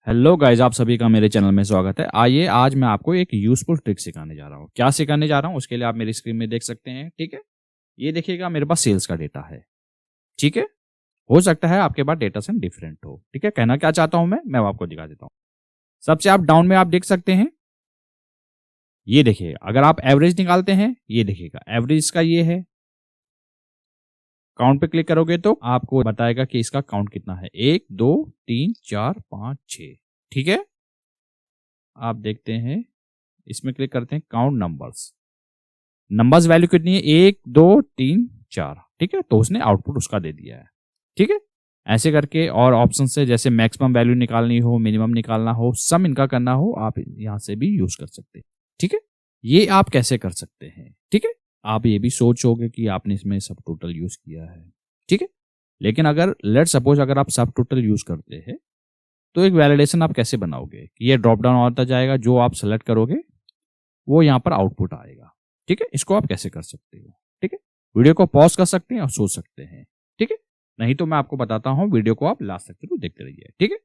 Hello guys, आप सभी का मेरे चैनल में स्वागत है। आइए आज मैं आपको एक यूजफुल ट्रिक सिखाने जा रहा हूँ। क्या सिखाने जा रहा हूँ उसके लिए आप मेरी स्क्रीन में देख सकते हैं। ठीक है, ये देखिएगा मेरे पास सेल्स का डेटा है। ठीक है, हो सकता है आपके पास डेटा से डिफरेंट हो। ठीक है, कहना क्या चाहता हूँ मैं आपको दिखा देता हूँ। सबसे आप डाउन में आप देख सकते हैं, ये देखिए अगर आप एवरेज निकालते हैं, ये देखिएगा एवरेज का ये है। काउंट पे क्लिक करोगे तो आपको बताएगा कि इसका काउंट कितना है, 1 2 3 4 5 6। ठीक है, आप देखते हैं, इसमें क्लिक करते हैं काउंट नंबर्स। नंबर्स वैल्यू कितनी है, 1 2 3 4। ठीक है, तो उसने आउटपुट उसका दे दिया है। ठीक है, ऐसे करके और ऑप्शन से जैसे मैक्सिमम वैल्यू निकालनी हो, मिनिमम निकालना हो, सम इनका करना हो, आप यहां से भी यूज कर सकते हैं। ठीक है, ये आप कैसे कर सकते हैं। ठीक है, आप ये भी सोचोगे कि आपने इसमें सब टोटल यूज किया है। ठीक है, लेकिन अगर लेट सपोज अगर आप सब टोटल यूज करते हैं तो एक वैलिडेशन आप कैसे बनाओगे कि ये ड्रॉप डाउन आता जाएगा, जो आप सेलेक्ट करोगे वो यहाँ पर आउटपुट आएगा। ठीक है, इसको आप कैसे कर सकते हो। ठीक है, वीडियो को पॉज कर सकते हैं और सोच सकते हैं। ठीक है, नहीं तो मैं आपको बताता हूँ, वीडियो को आप लास्ट तक जरूर देखते रहिए। ठीक है,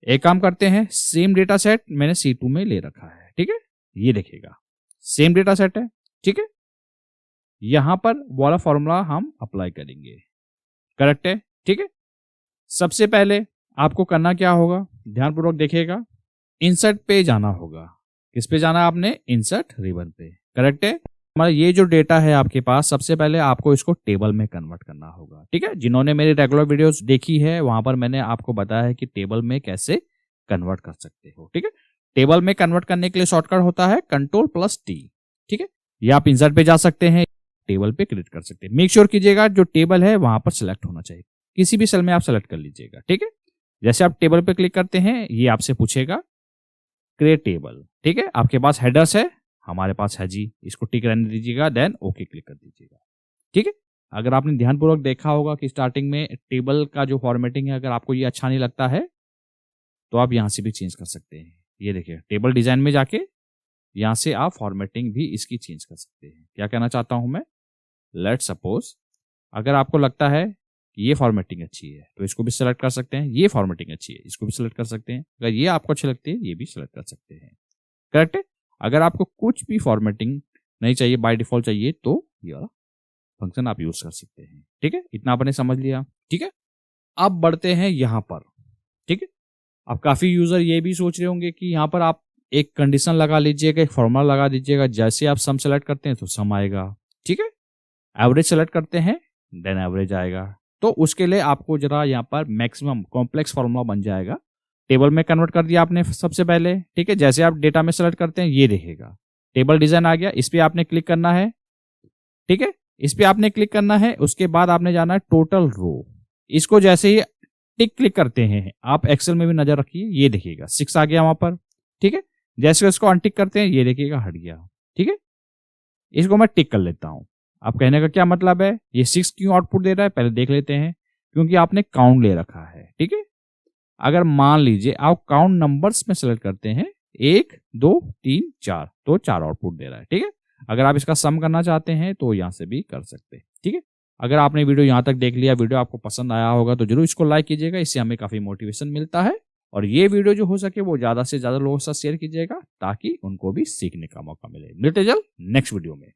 एक काम करते हैं, सेम डेटा सेट मैंने C2 में ले रखा है। ठीक है, ये देखिएगा सेम डेटा सेट है। ठीक है, यहां पर वाला फॉर्मूला हम अप्लाई करेंगे, करेक्ट है। ठीक है, सबसे पहले आपको करना क्या होगा, ध्यानपूर्वक देखिएगा, इंसर्ट पे जाना होगा। किस पे जाना है आपने, इंसर्ट रिबन पे, करेक्ट है। हमारा ये जो डेटा है आपके पास, सबसे पहले आपको इसको टेबल में कन्वर्ट करना होगा। ठीक है, जिन्होंने मेरी रेगुलर वीडियोस देखी है वहां पर मैंने आपको बताया है कि टेबल में कैसे कन्वर्ट कर सकते हो। ठीक है, टेबल में कन्वर्ट करने के लिए शॉर्टकट होता है Ctrl+T। ठीक है, या आप इंसर्ट पे जा सकते हैं, टेबल पे क्लिक कर सकते हैं। मेक श्योर कीजिएगा जो टेबल है वहां पर सिलेक्ट होना चाहिए, किसी भी सेल में आप सेलेक्ट कर लीजिएगा। ठीक है, जैसे आप टेबल पे क्लिक करते हैं ये आपसे पूछेगा क्रिएट टेबल। ठीक है, आपके पास हेडर्स है, हमारे पास है जी, इसको टिक रहने दीजिएगा, देन ओके क्लिक कर दीजिएगा। ठीक है, अगर आपने ध्यानपूर्वक देखा होगा कि स्टार्टिंग में टेबल का जो फॉर्मेटिंग है, अगर आपको ये अच्छा नहीं लगता है तो आप यहां से भी चेंज कर सकते हैं। ये देखिए टेबल डिजाइन में जाके यहां से आप फॉर्मेटिंग भी इसकी चेंज कर सकते हैं। क्या कहना चाहता हूं मैं, लेट सपोज अगर आपको लगता है ये फॉर्मेटिंग अच्छी है तो इसको भी सिलेक्ट कर सकते हैं, ये फॉर्मेटिंग अच्छी है इसको भी सिलेक्ट कर सकते हैं, अगर ये आपको अच्छी लगती है ये भी सिलेक्ट कर सकते हैं। करेक्ट है, अगर आपको कुछ भी फॉर्मेटिंग नहीं चाहिए, बाय डिफॉल्ट चाहिए, तो ये वाला फंक्शन आप यूज कर सकते हैं। ठीक है, इतना आपने समझ लिया। ठीक है, अब बढ़ते हैं यहां पर। ठीक है, अब काफी यूजर ये भी सोच रहे होंगे कि यहाँ पर आप एक कंडीशन लगा लीजिएगा, एक फॉर्मूला लगा दीजिएगा, जैसे आप सम सेलेक्ट करते हैं तो सम आएगा। ठीक है, एवरेज सेलेक्ट करते हैं देन एवरेज आएगा। तो उसके लिए आपको जरा यहाँ पर मैक्सिमम कॉम्प्लेक्स फॉर्मूला बन जाएगा। टेबल में कन्वर्ट कर दिया आपने सबसे पहले। ठीक है, जैसे आप डेटा में सेलेक्ट करते हैं ये देखेगा टेबल डिजाइन आ गया, इस पे आपने क्लिक करना है। ठीक है, इस पे आपने क्लिक करना है, उसके बाद आपने जाना है टोटल रो। इसको जैसे ही टिक क्लिक करते हैं, आप एक्सेल में भी नजर रखिए, ये देखिएगा 6 आ गया वहां पर। ठीक है, जैसे इसको अनटिक करते हैं ये देखिएगा हट गया। ठीक है, इसको मैं टिक कर लेता हूं। आप कहने का क्या मतलब है, ये 6 क्यों आउटपुट दे रहा है, पहले देख लेते हैं। क्योंकि आपने काउंट ले रखा है। ठीक है, अगर मान लीजिए आप काउंट नंबर्स में सेलेक्ट करते हैं 1 2 3 4, तो 4 आउटपुट दे रहा है। ठीक है, अगर आप इसका सम करना चाहते हैं तो यहां से भी कर सकते हैं। ठीक है, अगर आपने वीडियो यहां तक देख लिया, वीडियो आपको पसंद आया होगा तो जरूर इसको लाइक कीजिएगा, इससे हमें काफी मोटिवेशन मिलता है। और ये वीडियो जो हो सके वो ज्यादा से ज्यादा लोगों के साथ शेयर कीजिएगा ताकि उनको भी सीखने का मौका मिले। मिलते जल्द नेक्स्ट वीडियो में।